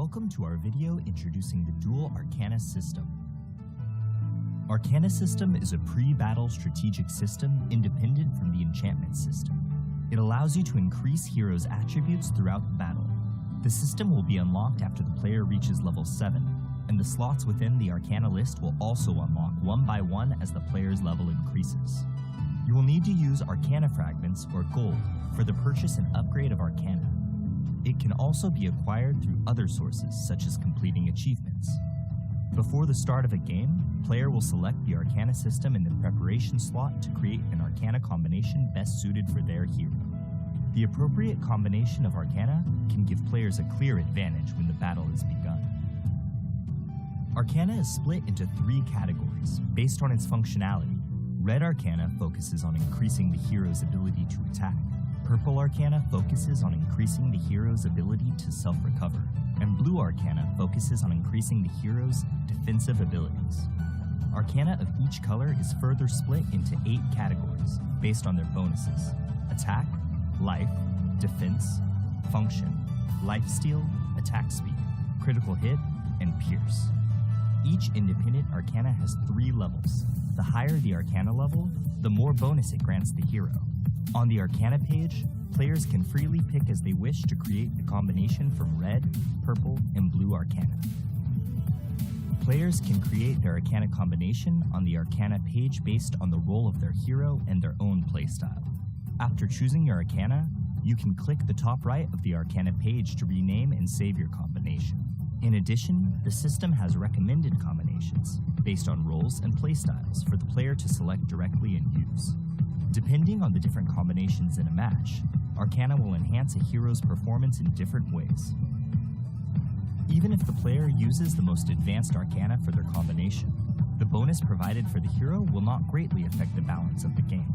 Welcome to our video introducing the dual Arcana system. Arcana system is a pre-battle strategic system independent from the enchantment system. It allows you to increase heroes' attributes throughout the battle. The system will be unlocked after the player reaches level 7, and the slots within the Arcana list will also unlock one by one as the player's level increases. You will need to use Arcana fragments or gold for the purchase and upgrade of Arcana. It can also be acquired through other sources, such as completing achievements. Before the start of a game, player will select the Arcana system in the preparation slot to create an Arcana combination best suited for their hero. The appropriate combination of Arcana can give players a clear advantage when the battle is begun. Arcana is split into 3 categories based on its functionality. Red Arcana focuses on increasing the hero's ability to attack. Purple Arcana focuses on increasing the hero's ability to self-recover, and Blue Arcana focuses on increasing the hero's defensive abilities. Arcana of each color is further split into 8 categories based on their bonuses: attack, life, defense, function, lifesteal, attack speed, critical hit, and pierce. Each independent Arcana has 3 levels. The higher the Arcana level, the more bonus it grants the hero. On the Arcana page, players can freely pick as they wish to create the combination from red, purple, and blue Arcana. Players can create their Arcana combination on the Arcana page based on the role of their hero and their own playstyle. After choosing your Arcana, you can click the top right of the Arcana page to rename and save your combination. In addition, the system has recommended combinations based on roles and playstyles for the player to select directly and use. Depending on the different combinations in a match, Arcana will enhance a hero's performance in different ways. Even if the player uses the most advanced Arcana for their combination, the bonus provided for the hero will not greatly affect the balance of the game.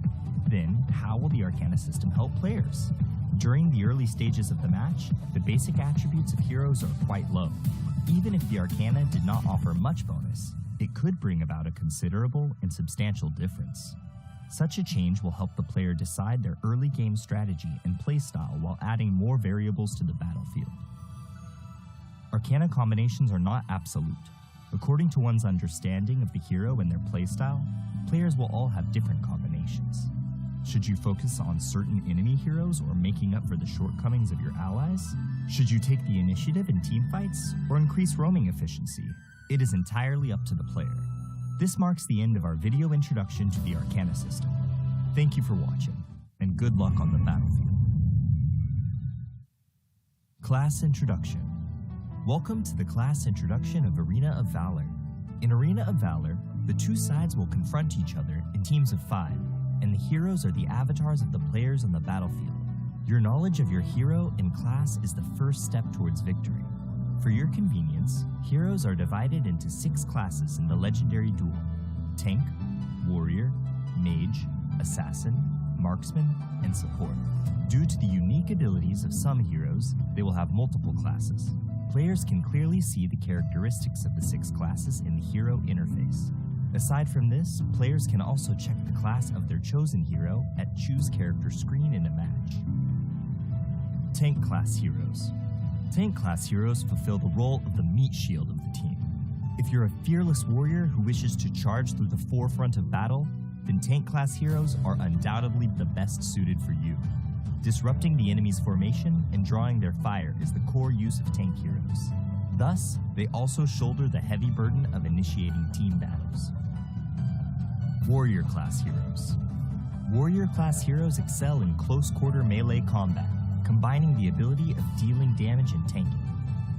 Then, how will the Arcana system help players? During the early stages of the match, the basic attributes of heroes are quite low. Even if the Arcana did not offer much bonus, it could bring about a considerable and substantial difference. Such a change will help the player decide their early game strategy and playstyle while adding more variables to the battlefield. Arcana combinations are not absolute. According to one's understanding of the hero and their playstyle, players will all have different combinations. Should you focus on certain enemy heroes or making up for the shortcomings of your allies? Should you take the initiative in teamfights or increase roaming efficiency? It is entirely up to the player. This marks the end of our video introduction to the Arcana system. Thank you for watching, and good luck on the battlefield. Class Introduction. Welcome to the class introduction of Arena of Valor. In Arena of Valor, the 2 sides will confront each other in teams of 5, and the heroes are the avatars of the players on the battlefield. Your knowledge of your hero and class is the first step towards victory. For your convenience, heroes are divided into 6 classes in the legendary duel: Tank, Warrior, Mage, Assassin, Marksman, and Support. Due to the unique abilities of some heroes, they will have multiple classes. Players can clearly see the characteristics of the 6 classes in the hero interface. Aside from this, players can also check the class of their chosen hero at Choose Character screen in a match. Tank class heroes. Tank class heroes fulfill the role of the meat shield of the team. If you're a fearless warrior who wishes to charge through the forefront of battle, then tank class heroes are undoubtedly the best suited for you. Disrupting the enemy's formation and drawing their fire is the core use of tank heroes. Thus, they also shoulder the heavy burden of initiating team battles. Warrior class heroes. Warrior class heroes excel in close quarter melee combat, combining the ability of dealing damage and tanking.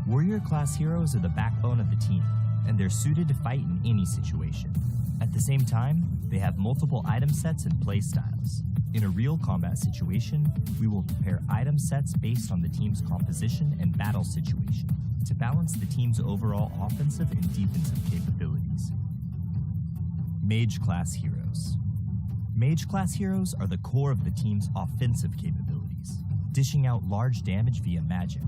Warrior class heroes are the backbone of the team, and they're suited to fight in any situation. At the same time, they have multiple item sets and play styles. In a real combat situation, we will prepare item sets based on the team's composition and battle situation to balance the team's overall offensive and defensive capabilities. Mage class heroes. Mage class heroes are the core of the team's offensive capabilities, dishing out large damage via magic.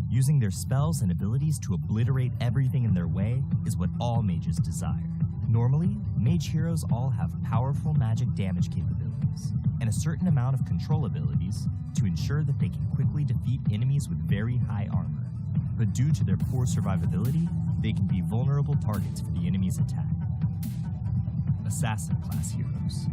Using their spells and abilities to obliterate everything in their way is what all mages desire. Normally, mage heroes all have powerful magic damage capabilities, and a certain amount of control abilities to ensure that they can quickly defeat enemies with very high armor. but due to their poor survivability, they can be vulnerable targets for the enemy's attack. Assassin class heroes.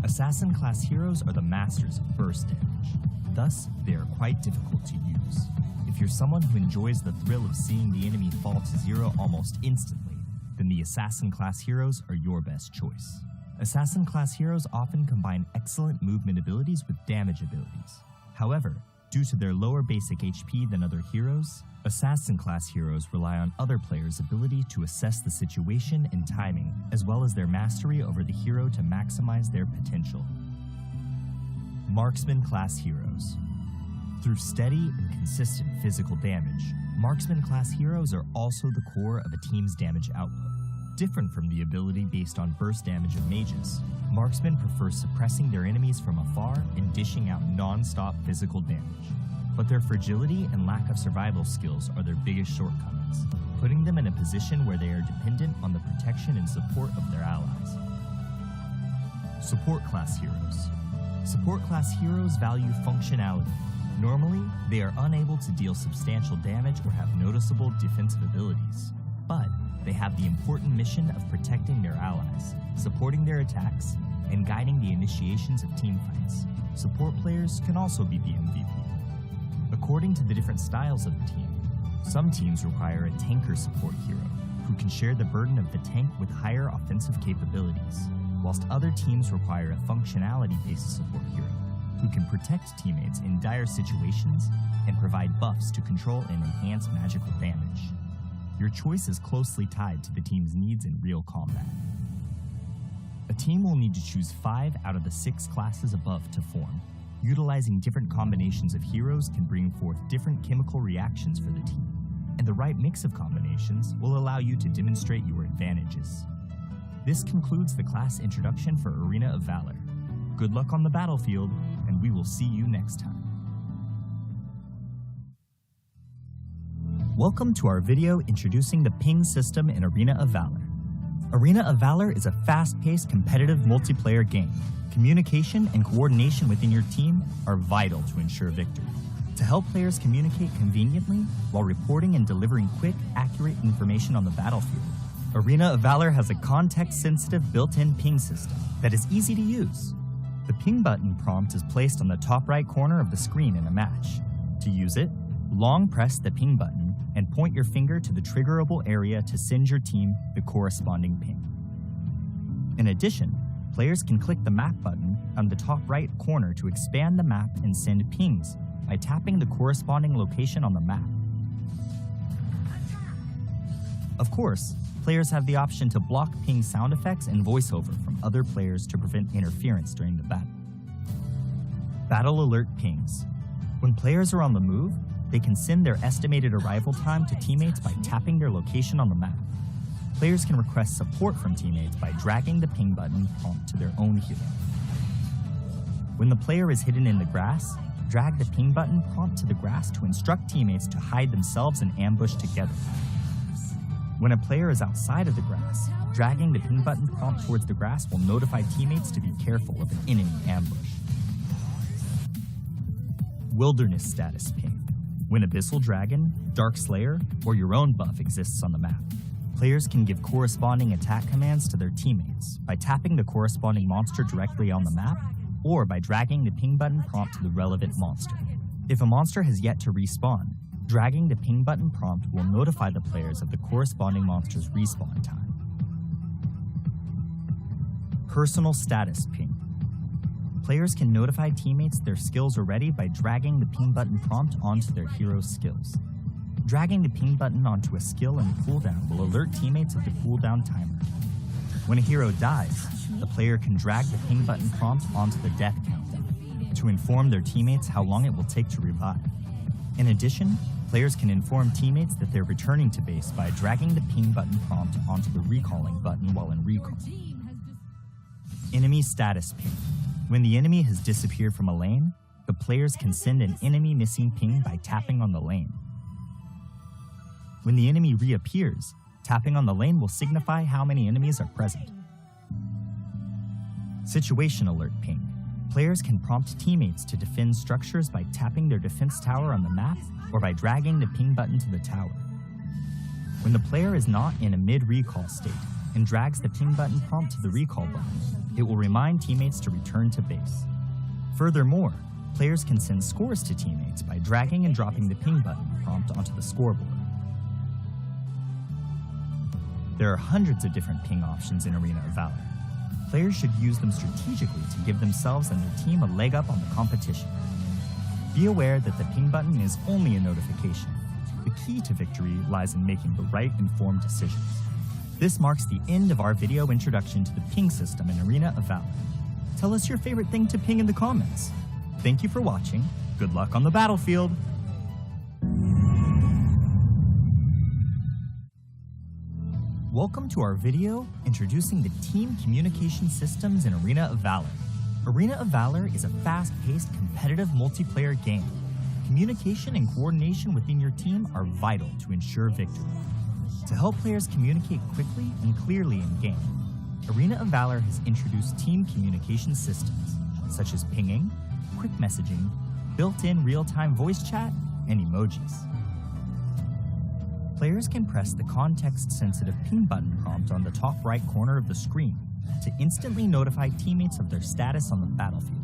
Assassin class heroes are the masters of burst damage. Thus, they are quite difficult to use. If you're someone who enjoys the thrill of seeing the enemy fall to zero almost instantly, then the Assassin class heroes are your best choice. Assassin class heroes often combine excellent movement abilities with damage abilities. However, due to their lower basic HP than other heroes, Assassin class heroes rely on other players' ability to assess the situation and timing, as well as their mastery over the hero to maximize their potential. Marksman class heroes. Through steady and consistent physical damage, Marksman class heroes are also the core of a team's damage output. Different from the ability based on burst damage of mages, Marksmen prefer suppressing their enemies from afar and dishing out non-stop physical damage. But their fragility and lack of survival skills are their biggest shortcomings, putting them in a position where they are dependent on the protection and support of their allies. Support class heroes. Support class heroes value functionality. Normally, they are unable to deal substantial damage or have noticeable defensive abilities, but they have the important mission of protecting their allies, supporting their attacks, and guiding the initiations of team fights. Support players can also be the MVP. According to the different styles of the team, some teams require a tanker support hero who can share the burden of the tank with higher offensive capabilities, whilst other teams require a functionality-based support hero who can protect teammates in dire situations and provide buffs to control and enhance magical damage. Your choice is closely tied to the team's needs in real combat. A team will need to choose 5 out of the 6 classes above to form. Utilizing different combinations of heroes can bring forth different chemical reactions for the team, and the right mix of combinations will allow you to demonstrate your advantages. This concludes the class introduction for Arena of Valor. Good luck on the battlefield, and we will see you next time. Welcome to our video introducing the ping system in Arena of Valor. Arena of Valor is a fast-paced competitive multiplayer game. Communication and coordination within your team are vital to ensure victory. To help players communicate conveniently while reporting and delivering quick, accurate information on the battlefield, Arena of Valor has a context-sensitive built-in ping system that is easy to use. The ping button prompt is placed on the top right corner of the screen in a match. To use it, long press the ping button and point your finger to the triggerable area to send your team the corresponding ping. In addition, players can click the map button on the top right corner to expand the map and send pings by tapping the corresponding location on the map. Of course, players have the option to block ping sound effects and voiceover from other players to prevent interference during the battle. Battle alert pings. When players are on the move, they can send their estimated arrival time to teammates by tapping their location on the map. Players can request support from teammates by dragging the ping button onto their own hero. When the player is hidden in the grass, drag the ping button prompt to the grass to instruct teammates to hide themselves and ambush together. When a player is outside of the grass, dragging the ping button prompt towards the grass will notify teammates to be careful of an enemy ambush. Wilderness status ping. When Abyssal Dragon, Dark Slayer, or your own buff exists on the map, players can give corresponding attack commands to their teammates by tapping the corresponding monster directly on the map or by dragging the ping button prompt to the relevant monster. If a monster has yet to respawn, dragging the ping button prompt will notify the players of the corresponding monster's respawn time. Personal status ping. Players can notify teammates their skills are ready by dragging the ping button prompt onto their hero's skills. Dragging the ping button onto a skill in cooldown will alert teammates of the cooldown timer. When a hero dies, the player can drag the ping button prompt onto the death countdown to inform their teammates how long it will take to revive. In addition, players can inform teammates that they're returning to base by dragging the ping button prompt onto the recalling button while in recall. Enemy status ping. When the enemy has disappeared from a lane, the players can send an enemy missing ping by tapping on the lane. When the enemy reappears, tapping on the lane will signify how many enemies are present. Situation alert ping. Players can prompt teammates to defend structures by tapping their defense tower on the map or by dragging the ping button to the tower. When the player is not in a mid-recall state and drags the ping button prompt to the recall button, it will remind teammates to return to base. Furthermore, players can send scores to teammates by dragging and dropping the ping button prompt onto the scoreboard. There are hundreds of different ping options in Arena of Valor. Players should use them strategically to give themselves and their team a leg up on the competition. Be aware that the ping button is only a notification. The key to victory lies in making the right informed decisions. This marks the end of our video introduction to the ping system in Arena of Valor. Tell us your favorite thing to ping in the comments. Thank you for watching. Good luck on the battlefield. Welcome to our video introducing the team communication systems in Arena of Valor. Arena of Valor is a fast-paced, competitive multiplayer game. Communication and coordination within your team are vital to ensure victory. To help players communicate quickly and clearly in-game, Arena of Valor has introduced team communication systems, such as pinging, quick messaging, built-in real-time voice chat, and emojis. Players can press the context-sensitive ping button prompt on the top right corner of the screen to instantly notify teammates of their status on the battlefield.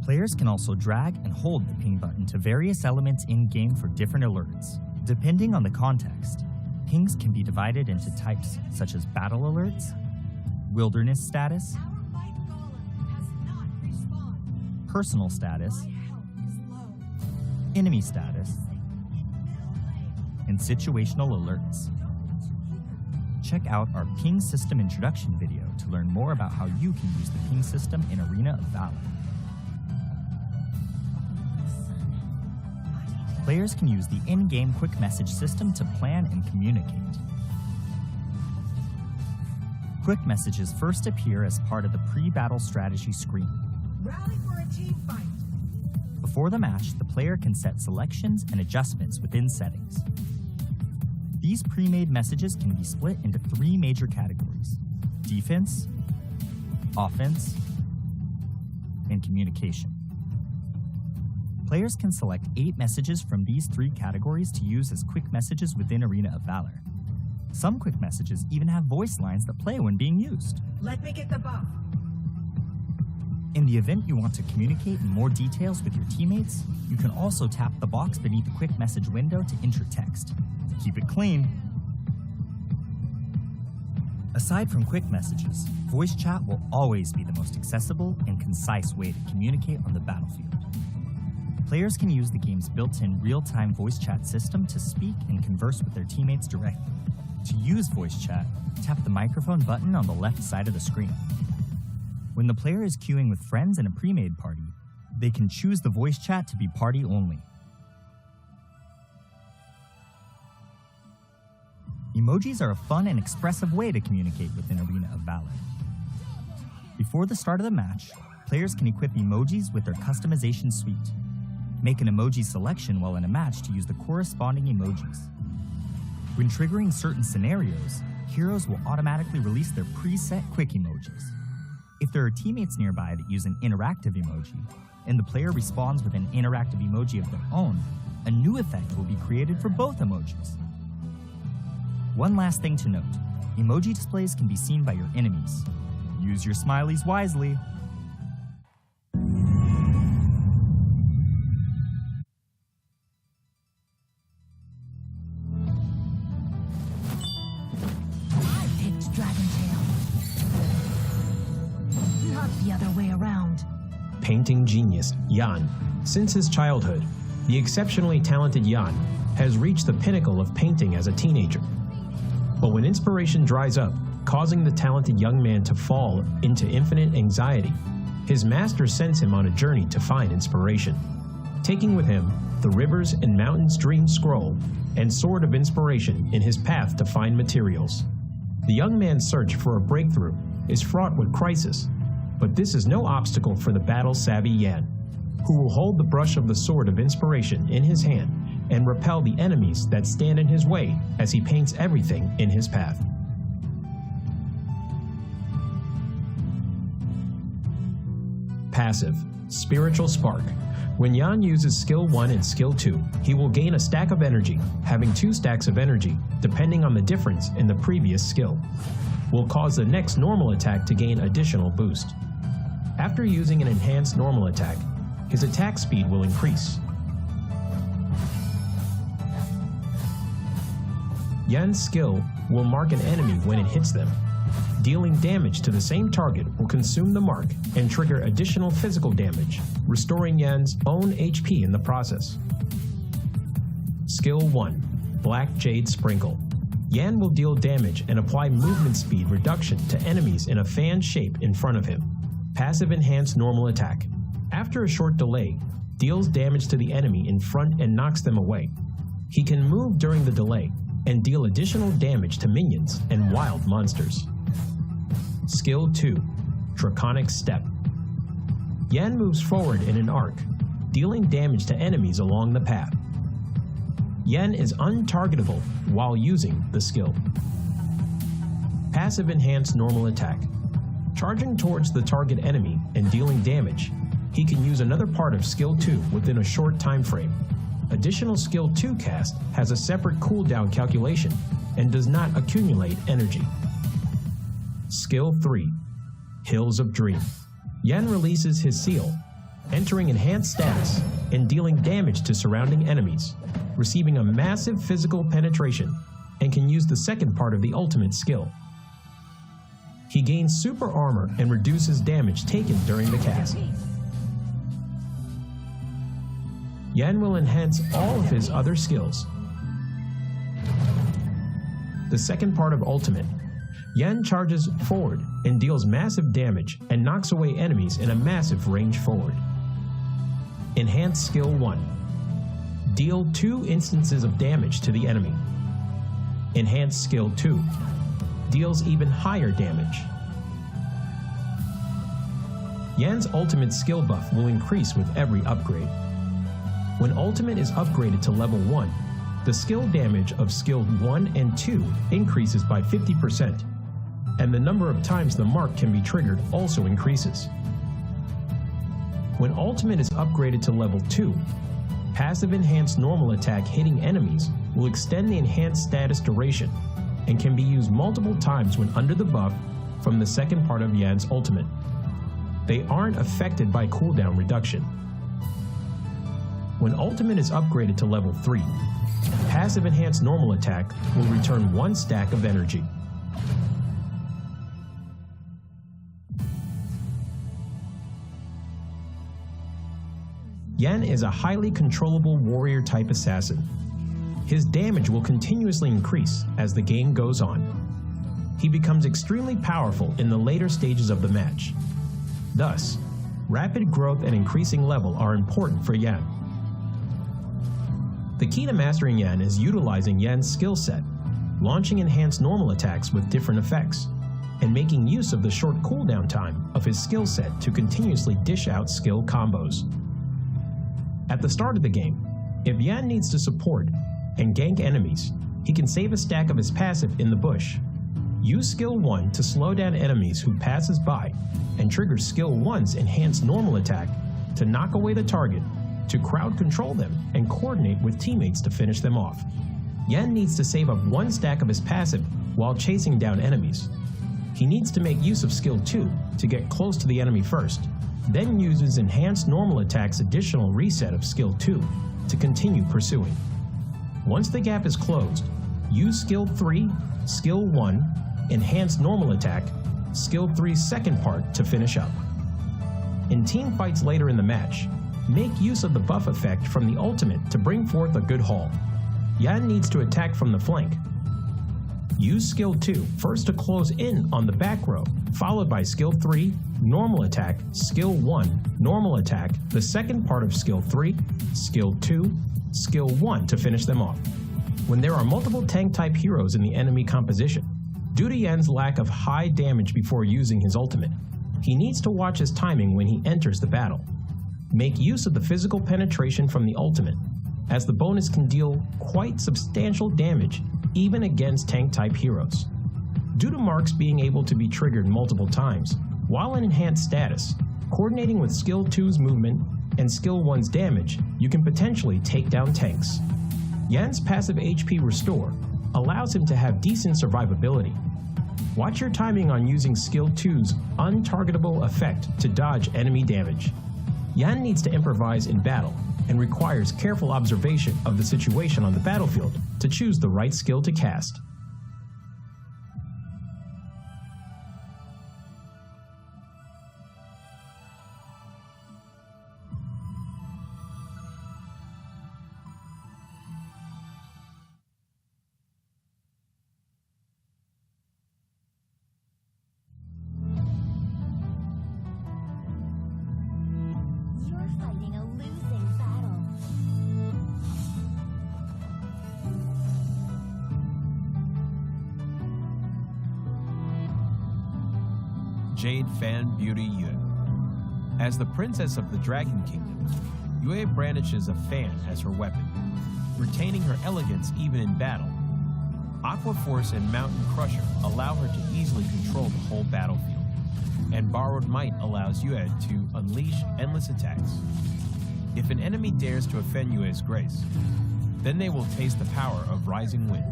Players can also drag and hold the ping button to various elements in-game for different alerts. Depending on the context, pings can be divided into types such as battle alerts, wilderness status, personal status, enemy status, and situational alerts. Check out our ping system introduction video to learn more about how you can use the ping system in Arena of Valor. Players can use the in-game quick message system to plan and communicate. Quick messages first appear as part of the pre-battle strategy screen. Rally for a team fight. Before the match, the player can set selections and adjustments within settings. These pre-made messages can be split into three major categories: defense, offense, and communication. Players can select 8 messages from these 3 categories to use as quick messages within Arena of Valor. Some quick messages even have voice lines that play when being used. Let me get the buff. In the event you want to communicate in more details with your teammates, you can also tap the box beneath the quick message window to enter text. Keep it clean. Aside from quick messages, voice chat will always be the most accessible and concise way to communicate on the battlefield. Players can use the game's built-in real-time voice chat system to speak and converse with their teammates directly. To use voice chat, tap the microphone button on the left side of the screen. When the player is queuing with friends in a pre-made party, they can choose the voice chat to be party only. Emojis are a fun and expressive way to communicate within Arena of Valor. Before the start of the match, players can equip emojis with their customization suite. Make an emoji selection while in a match to use the corresponding emojis. When triggering certain scenarios, heroes will automatically release their preset quick emojis. If there are teammates nearby that use an interactive emoji, and the player responds with an interactive emoji of their own, a new effect will be created for both emojis. One last thing to note, emoji displays can be seen by your enemies. Use your smileys wisely. I picked Dragontail. Not the other way around. Painting genius, Jan. Since his childhood, the exceptionally talented Jan has reached the pinnacle of painting as a teenager. But when inspiration dries up, causing the talented young man to fall into infinite anxiety, his master sends him on a journey to find inspiration, taking with him the Rivers and Mountains Dream Scroll and Sword of Inspiration in his path to find materials. The young man's search for a breakthrough is fraught with crisis, but this is no obstacle for the battle-savvy Jan, who will hold the brush of the Sword of Inspiration in his hand and repel the enemies that stand in his way as he paints everything in his path. passive, Spiritual Spark. When Yan uses Skill 1 and Skill 2, he will gain a stack of energy, having 2 stacks of energy, depending on the difference in the previous skill. Will cause the next normal attack to gain additional boost. After using an enhanced normal attack, his attack speed will increase. Yan's skill will mark an enemy when it hits them. Dealing damage to the same target will consume the mark and trigger additional physical damage, restoring Yan's own HP in the process. Skill 1, Black Jade Sprinkle. Yan will deal damage and apply movement speed reduction to enemies in a fan shape in front of him. Passive enhanced normal attack. After a short delay, deals damage to the enemy in front and knocks them away. He can move during the delay and deal additional damage to minions and wild monsters. Skill 2, Draconic Step. Yan moves forward in an arc, dealing damage to enemies along the path. Yan is untargetable while using the skill. Passive enhanced normal attack. Charging towards the target enemy and dealing damage, he can use another part of Skill 2 within a short time frame. Additional Skill 2 cast has a separate cooldown calculation and does not accumulate energy. Skill 3, Hills of Dream. Yan releases his seal, entering enhanced status and dealing damage to surrounding enemies, receiving a massive physical penetration, and can use the second part of the ultimate skill. He gains super armor and reduces damage taken during the cast. Yan will enhance all of his other skills. The second part of ultimate. Yan charges forward and deals massive damage and knocks away enemies in a massive range forward. Enhanced Skill 1. Deal 2 instances of damage to the enemy. Enhanced Skill 2. Deals even higher damage. Yan's ultimate skill buff will increase with every upgrade. When ultimate is upgraded to level 1, the skill damage of Skill 1 and 2 increases by 50%, and the number of times the mark can be triggered also increases. When ultimate is upgraded to level 2, passive enhanced normal attack hitting enemies will extend the enhanced status duration and can be used multiple times when under the buff from the second part of Yan's ultimate. They aren't affected by cooldown reduction. When ultimate is upgraded to level 3, passive enhanced normal attack will return 1 stack of energy. Yan is a highly controllable warrior type assassin. His damage will continuously increase as the game goes on. He becomes extremely powerful in the later stages of the match. Thus, rapid growth and increasing level are important for Yan. The key to mastering Yan is utilizing Yan's skill set, launching enhanced normal attacks with different effects, and making use of the short cooldown time of his skill set to continuously dish out skill combos. At the start of the game, if Yan needs to support and gank enemies, he can save a stack of his passive in the bush. Use Skill 1 to slow down enemies who passes by, and trigger Skill 1's enhanced normal attack to knock away the target, to crowd control them and coordinate with teammates to finish them off. Yan needs to save up 1 stack of his passive while chasing down enemies. He needs to make use of Skill 2 to get close to the enemy first, then uses enhanced normal attack's additional reset of Skill 2 to continue pursuing. Once the gap is closed, use Skill 3, Skill 1, enhanced normal attack, Skill 3's second part to finish up. In team fights later in the match, make use of the buff effect from the ultimate to bring forth a good haul. Yan needs to attack from the flank. Use Skill 2 first to close in on the back row, followed by Skill 3, normal attack, Skill 1, normal attack, the second part of Skill 3, Skill 2, Skill 1 to finish them off. When there are multiple tank-type heroes in the enemy composition, due to Yan's lack of high damage before using his ultimate, he needs to watch his timing when he enters the battle. Make use of the physical penetration from the ultimate, as the bonus can deal quite substantial damage even against tank-type heroes. Due to marks being able to be triggered multiple times, while in enhanced status, Coordinating with Skill 2's movement and Skill 1's damage, you can potentially take down tanks. Yan's passive HP Restore allows him to have decent survivability. Watch your timing on using Skill 2's untargetable effect to dodge enemy damage. Yan needs to improvise in battle and requires careful observation of the situation on the battlefield to choose the right skill to cast. Jade Fan Beauty Yue. As the Princess of the Dragon Kingdom, Yue brandishes a fan as her weapon, retaining her elegance even in battle. Aqua Force and Mountain Crusher allow her to easily control the whole battlefield, and Borrowed Might allows Yue to unleash endless attacks. If an enemy dares to offend Yue's grace, then they will taste the power of Rising Wind.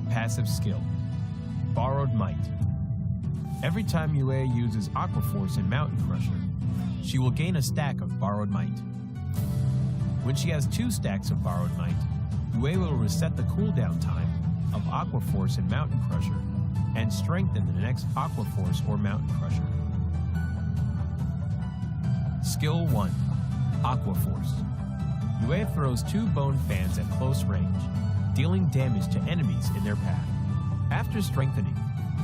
Passive skill, Borrowed Might. Every time Yue uses Aqua Force and Mountain Crusher, she will gain a stack of Borrowed Might. When she has 2 stacks of Borrowed Might, Yue will reset the cooldown time of Aqua Force and Mountain Crusher and strengthen the next Aqua Force or Mountain Crusher. Skill 1, Aqua Force. Yue throws 2 bone fans at close range, dealing damage to enemies in their path. After strengthening,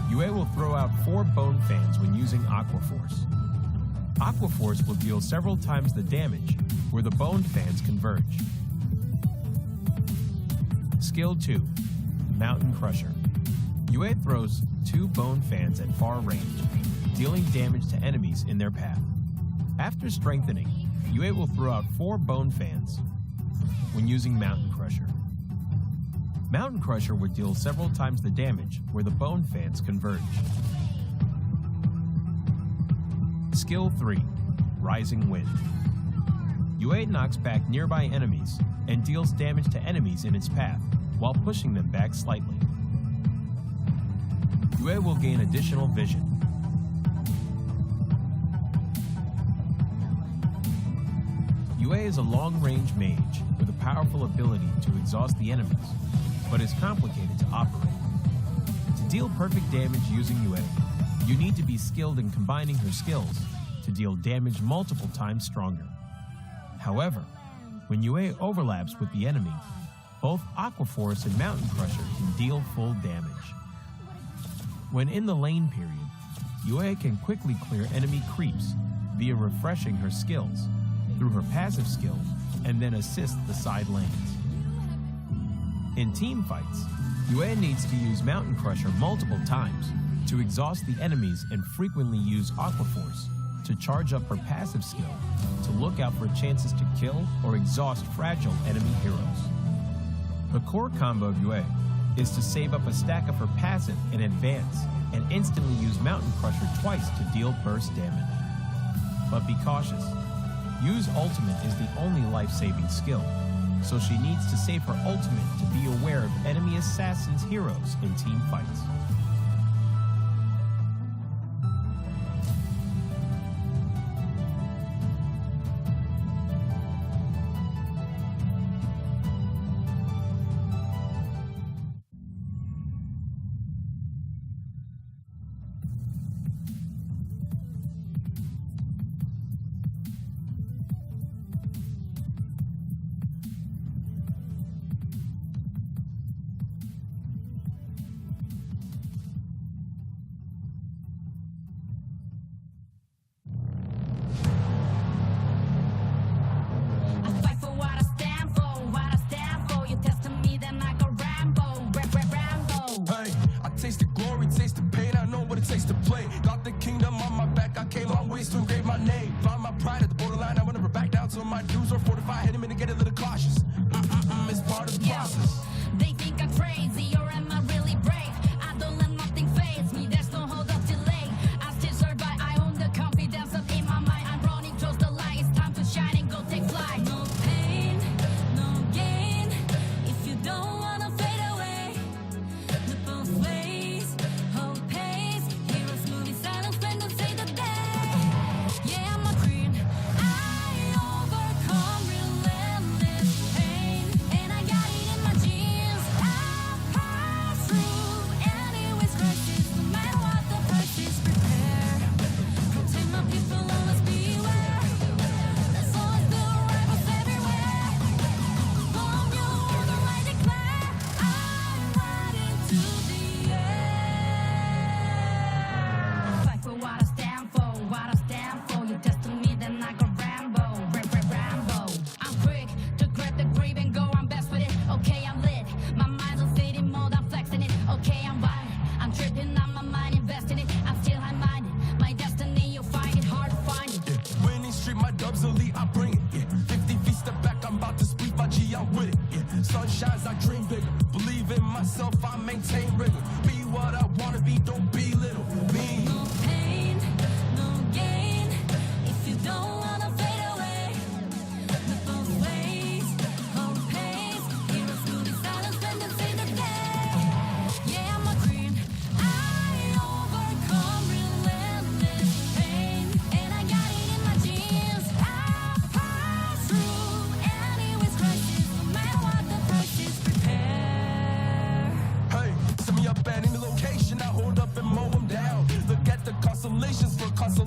Yue will throw out 4 bone fans when using Aqua Force. Aqua Force will deal several times the damage where the bone fans converge. Skill 2, Mountain Crusher. Yue throws 2 bone fans at far range, dealing damage to enemies in their path. After strengthening, Yue will throw out 4 bone fans when using Mountain Crusher. Mountain Crusher would deal several times the damage where the bone fans converge. Skill 3, Rising Wind. Yue knocks back nearby enemies and deals damage to enemies in its path while pushing them back slightly. Yue will gain additional vision. Yue is a long-range mage with a powerful ability to exhaust the enemies, but is complicated to operate. To deal perfect damage using Yue, you need to be skilled in combining her skills to deal damage multiple times stronger. However, when Yue overlaps with the enemy, both Aqua Force and Mountain Crusher can deal full damage. When in the lane period, Yue can quickly clear enemy creeps via refreshing her skills through her passive skill and then assist the side lanes. In team fights, Yue needs to use Mountain Crusher multiple times to exhaust the enemies and frequently use Aqua Force to charge up her passive skill to look out for chances to kill or exhaust fragile enemy heroes. The core combo of Yue is to save up a stack of her passive in advance and instantly use Mountain Crusher twice to deal burst damage. But be cautious. Yu's ultimate is the only life-saving skill, so she needs to save her ultimate to be aware of enemy assassins' heroes in team fights.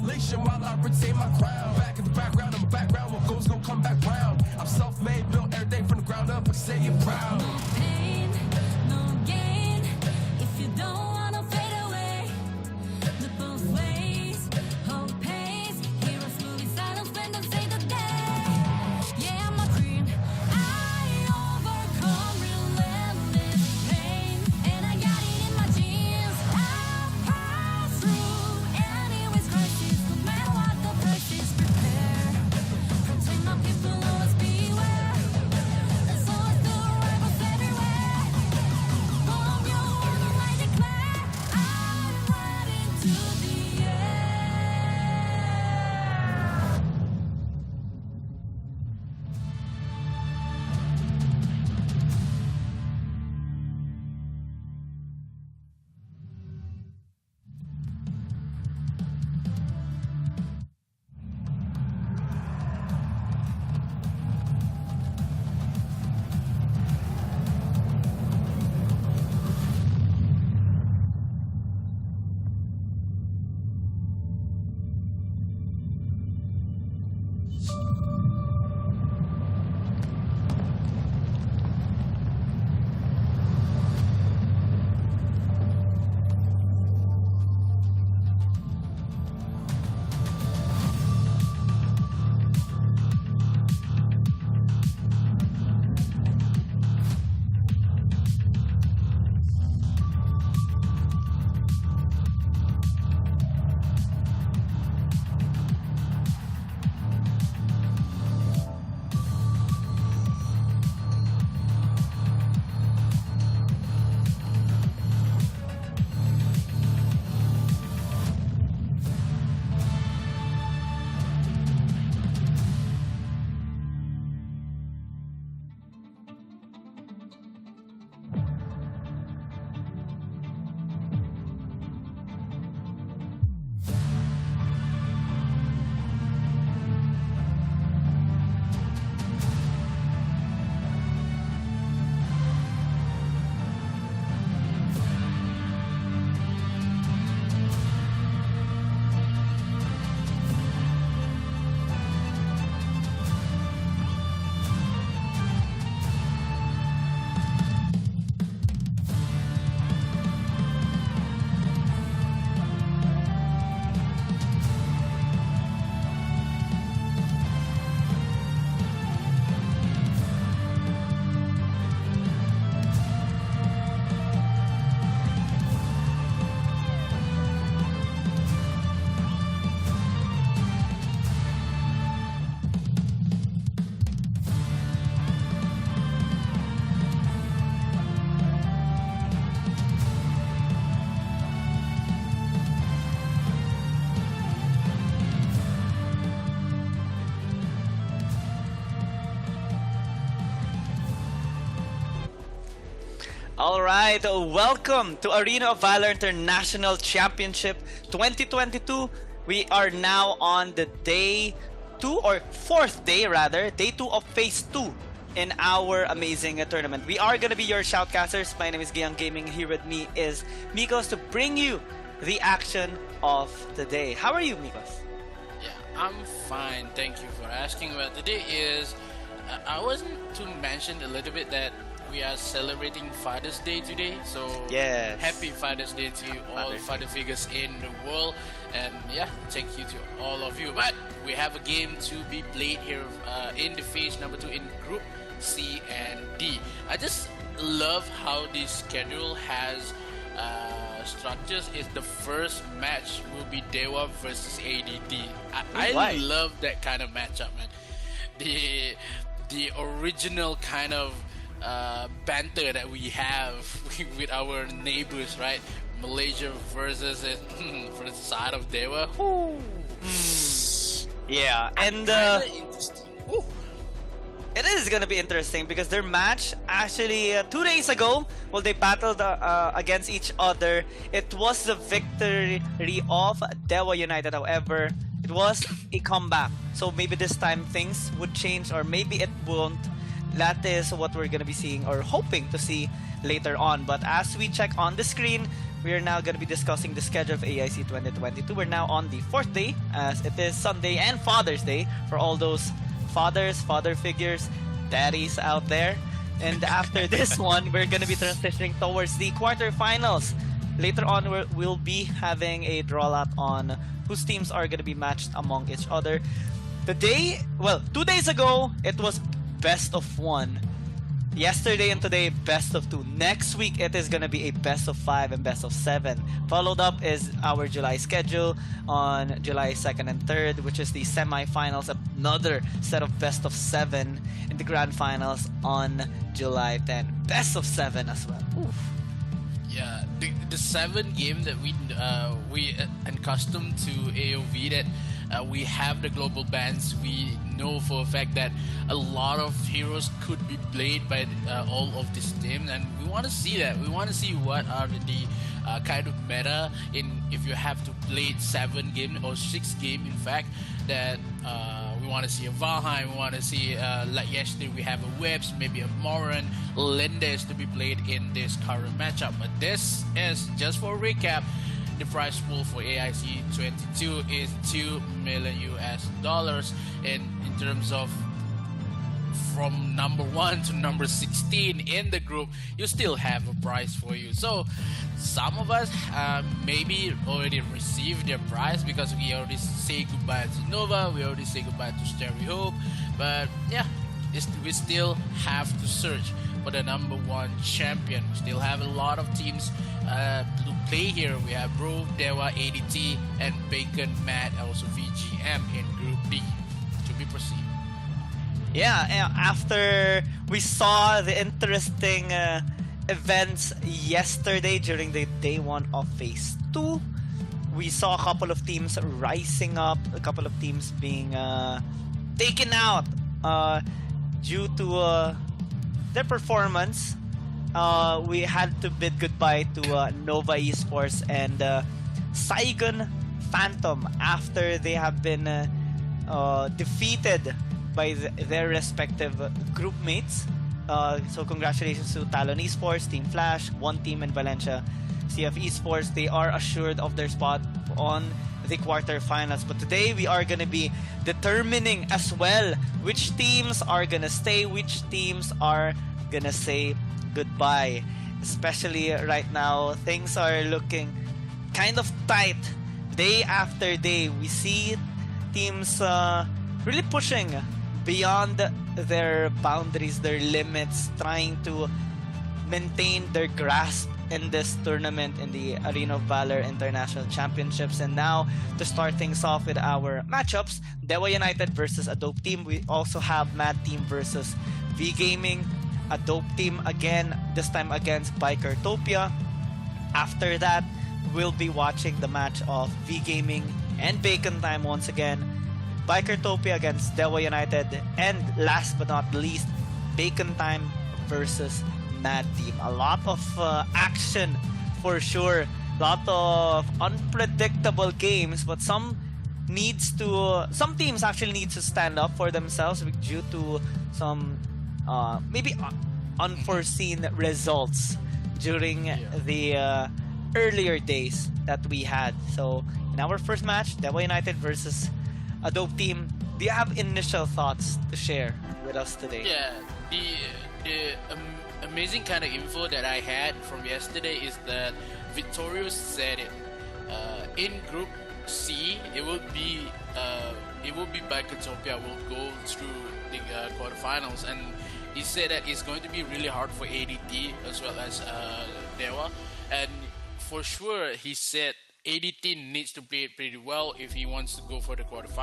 annihilation while I retain my crown. Back in the background, I'm a background, what goes gon' come back round. I'm self-made, built every day from the ground up, I say it proud. No pain, no gain. If you don't wanna fade away, look both ways. Hope pays. Heroes moving silence when them say the day. Yeah, I'm a queen. I overcome relentless pain, and I got it in my genes. I'll pass through anyways crisis, no matter what the price is. Prepare. Protect my people, always beware. There's always the rebels everywhere. From your honor I declare, I'm riding to the air. All right, welcome to Arena of Valor International Championship 2022. We are now on the day 2 or 4th day rather, day 2 of phase 2 in our amazing tournament. We are going to be your shoutcasters. My name is Gayang Gaming. Here with me is Mikos to bring you the action of the day. How are you, Mikos? Yeah, I'm fine. Thank you for asking. Well, today is, I wasn't to mention a little bit that we are celebrating Father's Day today. So yes, happy Father's Day to all father figures in the world. And yeah, thank you to all of you. But we have a game to be played here in the phase number 2 in Group C and D. I just love how this schedule has structures. Is the first match will be Dewa versus ADD. I love that kind of matchup, man. The original kind of banter that we have with our neighbors, right? Malaysia versus for the side of Dewa. Yeah, and it is gonna be interesting because their match actually 2 days ago, well, they battled against each other. It was the victory of Dewa United. However, it was a comeback, so maybe this time things would change, or maybe it won't. that is what we're gonna be seeing or hoping to see later on. But as we check on the screen, we are now gonna be discussing the schedule of AIC 2022. We're now on the 4th day, as it is Sunday and Father's Day for all those fathers, father figures, daddies out there. And after this one, we're gonna be transitioning towards the quarterfinals. Later on, we'll be having a draw lot on whose teams are gonna be matched among each other. 2 days ago, it was best of 1. Yesterday and today, best of 2. Next week, it is gonna be a best of 5 and best of 7. Followed up is our July schedule on July 2nd and 3rd, which is the semifinals. Another set of best of 7 in the grand finals on July 10. Best of 7 as well. Oof. Yeah, the 7 game that we accustomed to AOV, that we have the global bans. We know for a fact that a lot of heroes could be played by all of this team, and we want to see that. We want to see what are the kind of meta in if you have to play 7 game or 6 game. In fact, that we want to see a Valheim. We want to see like yesterday we have a Webs, maybe a Moran, Lindes to be played in this current matchup. But this is just for recap. The prize pool for AIC 22 is $2 million US, and in terms of from number 1 to number 16 in the group, you still have a prize for you. So some of us maybe already received their prize because we already say goodbye to Nova, we already say goodbye to Starry Hope, but yeah, we still have to search for the number 1 champion. We still have a lot of teams to play here. We have Bro, Dewa, ADT, and Bacon, Matt, also VGM in Group D. To be proceed. Yeah, after we saw the interesting events yesterday during the day 1 of Phase 2, we saw a couple of teams rising up, a couple of teams being taken out due to their performance. We had to bid goodbye to Nova Esports and Saigon Phantom after they have been defeated by their respective group mates. So congratulations to Talon Esports, Team Flash, One Team in Valencia, CF Esports. They are assured of their spot on the quarterfinals. But today we are going to be determining as well which teams are going to stay, which teams are going to say goodbye. Especially right now, things are looking kind of tight. Day after day, we see teams really pushing beyond their boundaries, their limits, trying to maintain their grasp in this tournament in the Arena of Valor International Championships. And now, to start things off with our matchups, Dewa United versus a Dope Team. We also have Mad Team versus V Gaming. A Dope Team again, this time against Bikertopia. After that, we'll be watching the match of V Gaming and Bacon Time once again. Bikertopia against Dewa United, and last but not least, Bacon Time versus Mad Team. A lot of action for sure. A lot of unpredictable games, but some teams actually need to stand up for themselves due to some maybe unforeseen results during the earlier days that we had. So in our first match, Dewa United versus a Dope Team, do you have initial thoughts to share with us today? Yeah, the amazing kind of info that I had from yesterday is that Victorious said it. In Group C, it will be Bikertopia will go through the quarterfinals, and he said that it's going to be really hard for ADT as well as Dewa, and for sure he said ADT needs to play it pretty well if he wants to go for the quarterfinals.